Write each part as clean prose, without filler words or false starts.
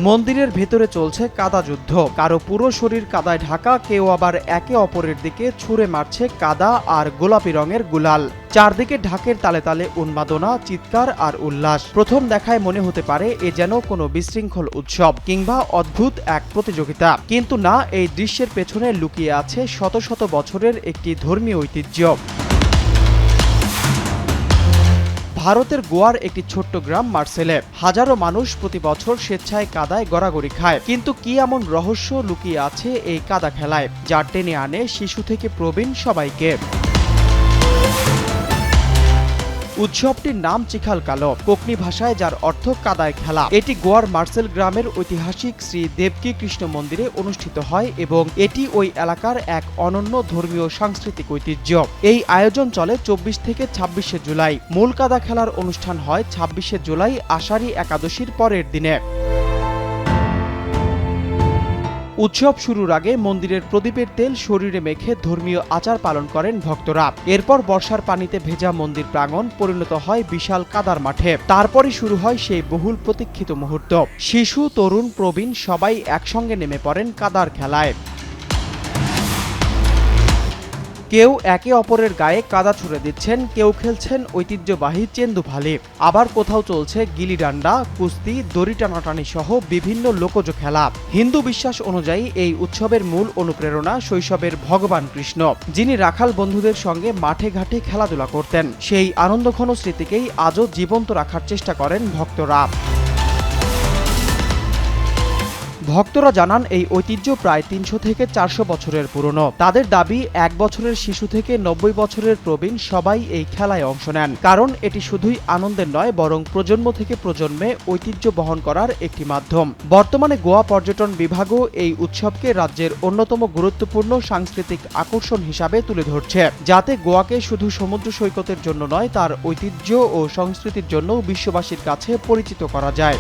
মন্দিরের ভেতরে চলছে কাদা যুদ্ধ, কারো পুরো শরীর কাদায় ঢাকা, কেউ আবার একে অপরের দিকে ছুঁড়ে মারছে কাদা আর গোলাপি রঙের গুলাল। চারদিকে ঢাকের তালে তালে উন্মাদনা, চিৎকার আর উল্লাস। প্রথম দেখায় মনে হতে পারে এ যেন কোনো বিশৃঙ্খল উৎসব কিংবা অদ্ভুত এক প্রতিযোগিতা, কিন্তু না, এই দৃশ্যের পেছনে লুকিয়ে আছে শত শত বছরের একটি ধর্মীয় ঐতিহ্য। ভারতের গোয়ার একটি ছোট্ট গ্রাম মার্সেলে হাজারো মানুষ প্রতি বছর স্বেচ্ছায় কাদায় গড়াগড়ি খায়। কিন্তু কি এমন রহস্য লুকিয়ে আছে এই কাদা খেলায়, যা টেনে আনে শিশু থেকে প্রবীণ সবাইকে? উৎসবটির নাম চিখাল কালো, কোকনি ভাষায় যার অর্থ কাদায় খেলা। এটি গোয়ার মার্সেল গ্রামের ঐতিহাসিক শ্রী দেবকী কৃষ্ণ মন্দিরে অনুষ্ঠিত হয় এবং এটি ওই এলাকার এক অনন্য ধর্মীয় সাংস্কৃতিক ঐতিহ্য। এই আয়োজন চলে 24 থেকে 26শে জুলাই। মূল কাদা খেলার অনুষ্ঠান হয় 26শে জুলাই আষাঢ়ী একাদশীর পরের দিনে। উৎসব শুরুর আগে মন্দিরের প্রদীপের তেল শরীরে মেখে ধর্মীয় আচার পালন করেন ভক্তরা। এরপর বর্ষার পানিতে ভেজা মন্দির প্রাঙ্গণ পরিণত হয় বিশাল কাদার মাঠে। তারপরই শুরু হয় সেই বহুল প্রতীক্ষিত মুহূর্ত। শিশু, তরুণ, প্রবীণ সবাই একসঙ্গে নেমে পড়েন কাদার খেলায়। কেউ একে অপরের গায়ে কাদা ছুড়ে দিচ্ছেন, কেউ খেলছেন ঐতিহ্যবাহী চেন্দুফালি, আবার কোথাও চলছে গিলি ডান্ডা, কুস্তি, দড়ি টানাটানি সহ বিভিন্ন লোকজ খেলা। হিন্দু বিশ্বাস অনুযায়ী এই উৎসবের মূল অনুপ্রেরণা শৈশবের ভগবান কৃষ্ণ, যিনি রাখাল বন্ধুদের সঙ্গে মাঠে ঘাটে খেলাধুলা করতেন। সেই আনন্দঘন স্মৃতিকেই আজও জীবন্ত রাখার চেষ্টা করেন ভক্তরা। ভক্তরা জানান এই ঐতিহ্য প্রায় 300 থেকে 400 বছরের পুরনো। তাদের দাবি, 1 বছরের শিশু থেকে 90 বছরের প্রবীণ সবাই এই খেলায় অংশ নেন, কারণ এটি শুধুই আনন্দের নয়, বরং প্রজন্ম থেকে প্রজন্মে ঐতিহ্য বহন করার একটি মাধ্যম। বর্তমানে গোয়া পর্যটন বিভাগও এই উৎসবকে রাজ্যের অন্যতম গুরুত্বপূর্ণ সাংস্কৃতিক আকর্ষণ হিসাবে তুলে ধরছে, যাতে গোয়াকে শুধু সমুদ্র সৈকতের জন্য নয়, তার ঐতিহ্য ও সংস্কৃতির জন্য বিশ্ববাসীর কাছে পরিচিত করা যায়।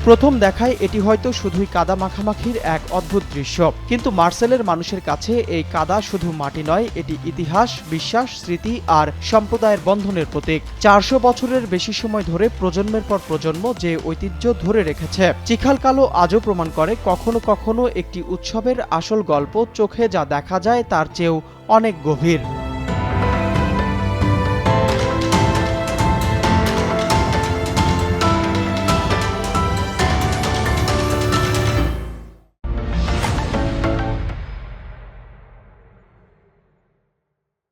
প্রথম দেখায় এটি হয়তো শুধুই কাদা মাখামাখির এক অদ্ভুত দৃশ্য, কিন্তু মার্সেলের মানুষের কাছে এই কাদা শুধু মাটি নয়, এটি ইতিহাস, বিশ্বাস, স্মৃতি আর সম্প্রদায়ের বন্ধনের প্রতীক। 400 বছরের বেশি সময় ধরে প্রজন্মের পর প্রজন্ম যে ঐতিহ্য ধরে রেখেছে, চিখাল কালো আজও প্রমাণ করে কখনো কখনো একটি উৎসবের আসল গল্প চোখে যা দেখা যায় তার চেয়েও অনেক গভীর।